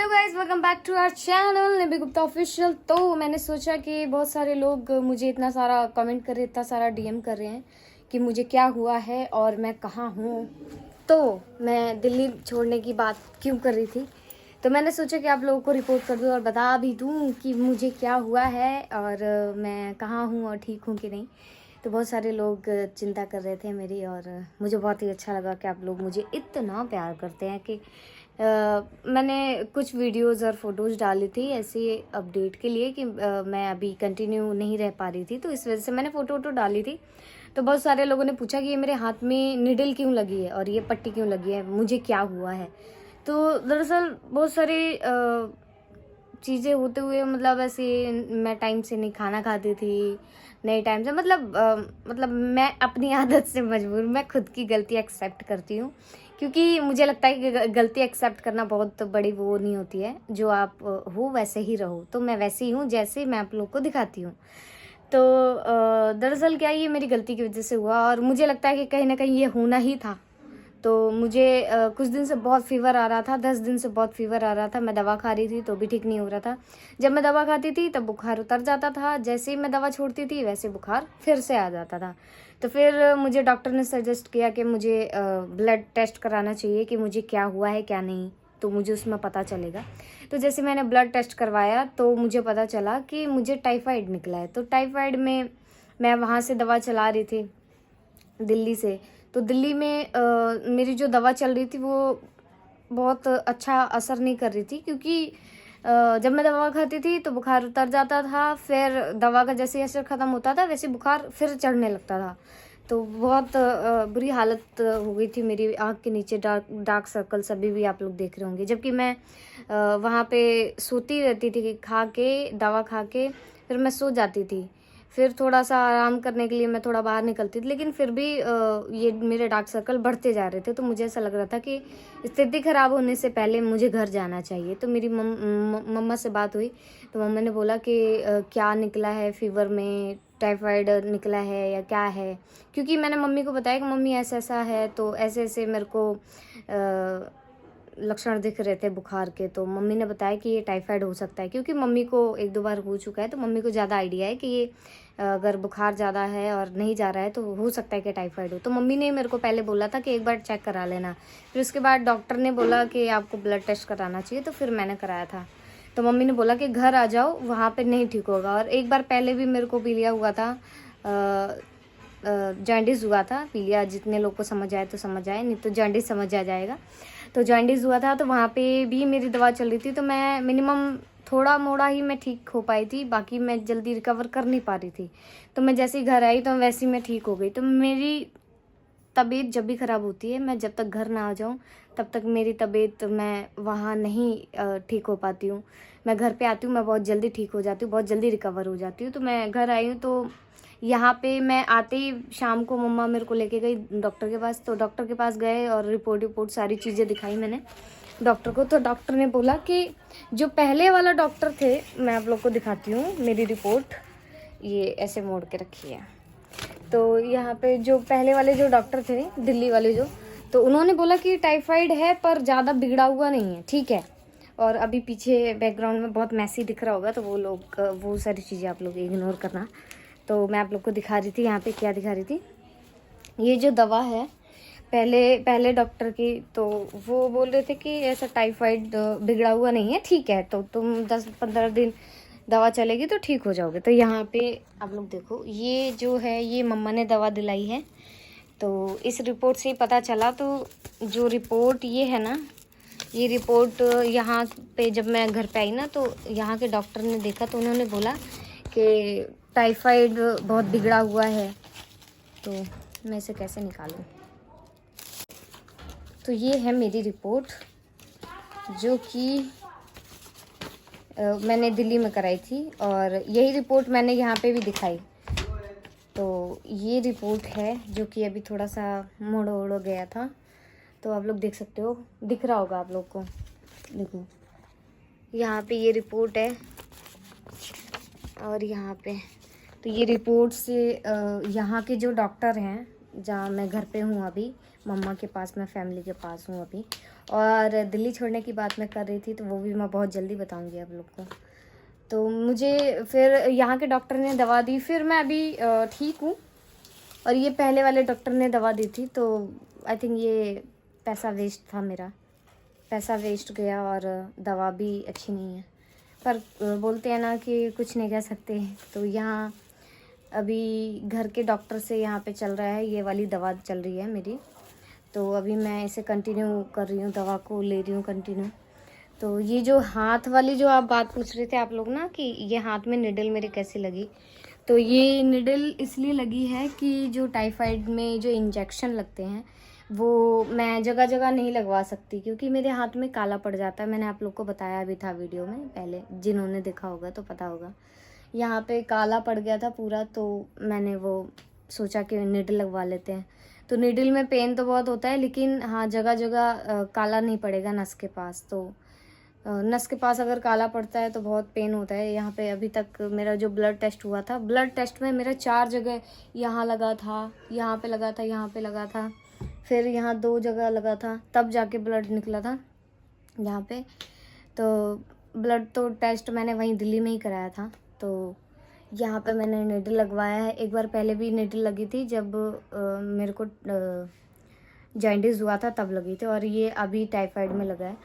Hello guys, welcome back to our channel Nibi Gupta official. तो मैंने सोचा कि बहुत सारे लोग मुझे इतना सारा कमेंट कर रहे, इतना सारा डीएम कर रहे हैं कि मुझे क्या हुआ है और मैं कहाँ हूँ। तो मैं दिल्ली छोड़ने की बात क्यों कर रही थी, तो मैंने सोचा कि आप लोगों को रिपोर्ट कर दूँ और बता भी दूँ कि मुझे क्या हुआ है और मैं कहाँ हूँ और ठीक हूँ कि नहीं। तो बहुत सारे लोग चिंता कर रहे थे मेरी, और मुझे बहुत ही अच्छा लगा कि आप लोग मुझे इतना प्यार करते हैं कि मैंने कुछ वीडियोस और फोटोज़ डाली थी ऐसे अपडेट के लिए कि मैं अभी कंटिन्यू नहीं रह पा रही थी, तो इस वजह से मैंने फ़ोटो डाली थी। तो बहुत सारे लोगों ने पूछा कि ये मेरे हाथ में निडल क्यों लगी है और ये पट्टी क्यों लगी है, मुझे क्या हुआ है। तो दरअसल बहुत सारे चीज़ें होते हुए, मतलब ऐसे मैं टाइम से नहीं खाना खाती थी, नए टाइम से, मतलब मैं अपनी आदत से मजबूर, मैं खुद की गलती एक्सेप्ट करती हूँ, क्योंकि मुझे लगता है कि गलती एक्सेप्ट करना बहुत बड़ी वो नहीं होती है। जो आप हो वैसे ही रहो, तो मैं वैसे ही हूँ जैसे मैं आप लोग को दिखाती हूँ। तो दरअसल क्या, ये मेरी गलती की वजह से हुआ और मुझे लगता है कि कहीं ना कहीं ये होना ही था। तो मुझे कुछ दिन से बहुत फीवर आ रहा था, 10 दिन से बहुत फीवर आ रहा था। मैं दवा खा रही थी तो भी ठीक नहीं हो रहा था। जब मैं दवा खाती थी तब बुखार उतर जाता था, जैसे ही मैं दवा छोड़ती थी वैसे बुखार फिर से आ जाता था। तो फिर मुझे डॉक्टर ने सजेस्ट किया कि मुझे ब्लड टेस्ट कराना चाहिए कि मुझे क्या हुआ है क्या नहीं, तो मुझे उसमें पता चलेगा। तो जैसे मैंने ब्लड टेस्ट करवाया तो मुझे पता चला कि मुझे टाइफाइड निकला है। तो टाइफाइड में मैं वहाँ से दवा चला रही थी दिल्ली से। तो दिल्ली में मेरी जो दवा चल रही थी वो बहुत अच्छा असर नहीं कर रही थी, क्योंकि जब मैं दवा खाती थी तो बुखार उतर जाता था, फिर दवा का जैसे असर ख़त्म होता था वैसे बुखार फिर चढ़ने लगता था। तो बहुत बुरी हालत हो गई थी मेरी, आँख के नीचे डार्क सर्कल्स अभी भी आप लोग देख रहे होंगे। जबकि मैं वहाँ पे सोती रहती थी, खा के दवा खा के फिर मैं सो जाती थी, फिर थोड़ा सा आराम करने के लिए मैं थोड़ा बाहर निकलती थी, लेकिन फिर भी ये मेरे डार्क सर्कल बढ़ते जा रहे थे। तो मुझे ऐसा लग रहा था कि स्थिति ख़राब होने से पहले मुझे घर जाना चाहिए। तो मेरी मम्मा से बात हुई, तो मम्मा ने बोला कि क्या निकला है फीवर में, टाइफाइड निकला है या क्या है। क्योंकि मैंने मम्मी को बताया कि मम्मी ऐसा ऐसा है, तो ऐसे ऐसे मेरे को लक्षण दिख रहे थे बुखार के। तो मम्मी ने बताया कि ये टाइफाइड हो सकता है, क्योंकि मम्मी को एक दो बार हो चुका है, तो मम्मी को ज़्यादा आइडिया है कि ये अगर बुखार ज़्यादा है और नहीं जा रहा है तो हो सकता है कि टाइफाइड हो। तो मम्मी ने मेरे को पहले बोला था कि एक बार चेक करा लेना। फिर उसके बाद डॉक्टर ने बोला कि आपको ब्लड टेस्ट कराना चाहिए, तो फिर मैंने कराया था। तो मम्मी ने बोला कि घर आ जाओ, वहाँ पे नहीं ठीक होगा। और एक बार पहले भी मेरे को पीलिया हुआ था, जॉन्डिस हुआ था। पीलिया जितने लोग को समझ आए तो समझ आए, नहीं तो जॉन्डिस समझ आ जाएगा। तो जॉन्डिस हुआ था, तो वहाँ पे भी मेरी दवा चल रही थी। तो मैं मिनिमम थोड़ा मोड़ा ही मैं ठीक हो पाई थी, बाकी मैं जल्दी रिकवर कर नहीं पा रही थी। तो मैं जैसे ही घर आई तो वैसे ही मैं ठीक हो गई। तो मेरी तबीयत जब भी ख़राब होती है, मैं जब तक घर ना आ जाऊँ तब तक मेरी तबीयत, मैं वहाँ नहीं ठीक हो पाती हूँ। मैं घर पे आती हूँ, मैं बहुत जल्दी ठीक हो जाती हूँ, बहुत जल्दी रिकवर हो जाती हूँ। तो मैं घर आई हूँ, तो यहाँ पे मैं आते ही शाम को मम्मा मेरे को लेके गई डॉक्टर के पास। तो डॉक्टर के पास गए और रिपोर्ट सारी चीज़ें दिखाई मैंने डॉक्टर को। तो डॉक्टर ने बोला कि जो पहले वाला डॉक्टर थे, मैं आप लोग को दिखाती हूँ मेरी रिपोर्ट, ये ऐसे मोड़ के रखी है। तो यहाँ पे जो पहले वाले जो डॉक्टर थे दिल्ली वाले जो, तो उन्होंने बोला कि टाइफाइड है पर ज़्यादा बिगड़ा हुआ नहीं है, ठीक है। और अभी पीछे बैकग्राउंड में बहुत मैसी दिख रहा होगा, तो वो सारी चीज़ें आप लोग इग्नोर करना। तो मैं आप लोग को दिखा रही थी यहाँ पे, क्या दिखा रही थी, ये जो दवा है पहले डॉक्टर की, तो वो बोल रहे थे कि ऐसा टाइफाइड बिगड़ा हुआ नहीं है, ठीक है, तो तुम 10-15 दिन दवा चलेगी तो ठीक हो जाओगे। तो यहाँ पे आप लोग देखो, ये जो है ये मम्मा ने दवा दिलाई है। तो इस रिपोर्ट से ही पता चला। तो जो रिपोर्ट ये है ना, ये रिपोर्ट यहाँ पे जब मैं घर पे आई ना, तो यहाँ के डॉक्टर ने देखा तो उन्होंने बोला कि टाइफाइड बहुत बिगड़ा हुआ है। तो मैं इसे कैसे निकालूं। तो ये है मेरी रिपोर्ट, जो कि मैंने दिल्ली में कराई थी, और यही रिपोर्ट मैंने यहाँ पे भी दिखाई। तो ये रिपोर्ट है जो कि अभी थोड़ा सा मोड़ गया था, तो आप लोग देख सकते हो, दिख रहा होगा आप लोग को। देखो यहाँ पे ये रिपोर्ट है, और यहाँ पे तो ये रिपोर्ट से यहाँ के जो डॉक्टर हैं, जहाँ मैं घर पे हूँ अभी, मम्मा के पास, मैं फैमिली के पास हूँ अभी, और दिल्ली छोड़ने की बात मैं कर रही थी, तो वो भी मैं बहुत जल्दी बताऊंगी आप लोग को। तो मुझे फिर यहाँ के डॉक्टर ने दवा दी, फिर मैं अभी ठीक हूँ। और ये पहले वाले डॉक्टर ने दवा दी थी, तो आई थिंक ये पैसा वेस्ट था, मेरा पैसा वेस्ट गया और दवा भी अच्छी नहीं है। पर बोलते हैं ना कि कुछ नहीं कह सकते। तो यहाँ अभी घर के डॉक्टर से यहाँ पे चल रहा है, ये वाली दवा चल रही है मेरी। तो अभी मैं इसे कंटिन्यू कर रही हूँ, दवा को ले रही हूँ कंटिन्यू। तो ये जो हाथ वाली जो आप बात पूछ रहे थे आप लोग ना, कि ये हाथ में निडल मेरे कैसे लगी, तो ये निडल इसलिए लगी है कि जो टाइफाइड में जो इंजेक्शन लगते हैं वो मैं जगह जगह नहीं लगवा सकती, क्योंकि मेरे हाथ में काला पड़ जाता है। मैंने आप लोग को बताया भी था वीडियो में पहले, जिन्होंने देखा होगा तो पता होगा। यहाँ पे काला पड़ गया था पूरा, तो मैंने वो सोचा कि निडल लगवा लेते हैं। तो निडल में पेन तो बहुत होता है, लेकिन हाँ जगह जगह काला नहीं पड़ेगा नस के पास। तो नस के पास अगर काला पड़ता है तो बहुत पेन होता है। यहाँ पे अभी तक मेरा जो ब्लड टेस्ट हुआ था, ब्लड टेस्ट में मेरा 4 जगह, यहाँ लगा था, यहाँ पे लगा था, यहाँ पे लगा था, फिर यहाँ 2 जगह लगा था, तब जाके ब्लड निकला था यहाँ पे। तो ब्लड तो टेस्ट मैंने वहीं दिल्ली में ही कराया था। तो यहाँ पे मैंने निडल लगवाया है। एक बार पहले भी निडल लगी थी, जब मेरे को जॉइंटिस हुआ था तब लगी थी, और ये अभी टाइफाइड में लगा है।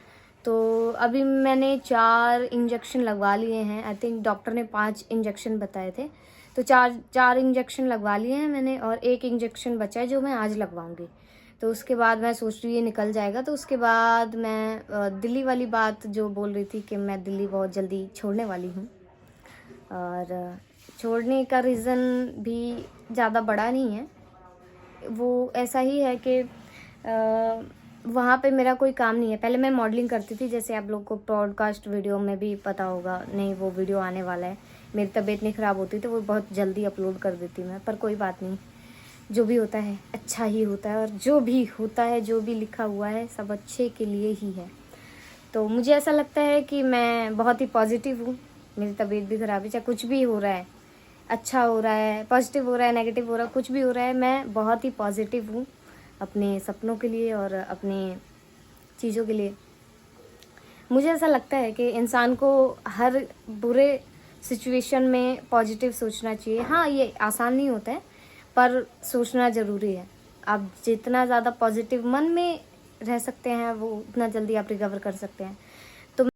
तो अभी मैंने 4 इंजेक्शन लगवा लिए हैं। आई थिंक डॉक्टर ने 5 इंजेक्शन बताए थे, तो 4 इंजेक्शन लगवा लिए हैं मैंने, और 1 इंजेक्शन बचा है जो मैं आज लगवाऊंगी। तो उसके बाद मैं सोच रही हूँ ये निकल जाएगा, तो उसके बाद मैं दिल्ली वाली बात जो बोल रही थी कि मैं दिल्ली बहुत जल्दी छोड़ने वाली हूँ। और छोड़ने का रीज़न भी ज़्यादा बड़ा नहीं है, वो ऐसा ही है कि वहाँ पे मेरा कोई काम नहीं है। पहले मैं मॉडलिंग करती थी, जैसे आप लोग को पॉडकास्ट वीडियो में भी पता होगा, नहीं वो वीडियो आने वाला है। मेरी तबीयत नहीं ख़राब होती तो वो बहुत जल्दी अपलोड कर देती मैं, पर कोई बात नहीं, जो भी होता है अच्छा ही होता है, और जो भी होता है, जो भी लिखा हुआ है सब अच्छे के लिए ही है। तो मुझे ऐसा लगता है कि मैं बहुत ही पॉजिटिव हूँ। मेरी तबीयत भी ख़राब है, चाहे कुछ भी हो रहा है, अच्छा हो रहा है, पॉजिटिव हो रहा है, नेगेटिव हो रहा है, कुछ भी हो रहा है, मैं बहुत ही पॉजिटिव हूँ अपने सपनों के लिए और अपने चीज़ों के लिए। मुझे ऐसा लगता है कि इंसान को हर बुरे सिचुएशन में पॉजिटिव सोचना चाहिए। हाँ, ये आसान नहीं होता है, पर सोचना ज़रूरी है। आप जितना ज़्यादा पॉजिटिव मन में रह सकते हैं, वो उतना जल्दी आप रिकवर कर सकते हैं।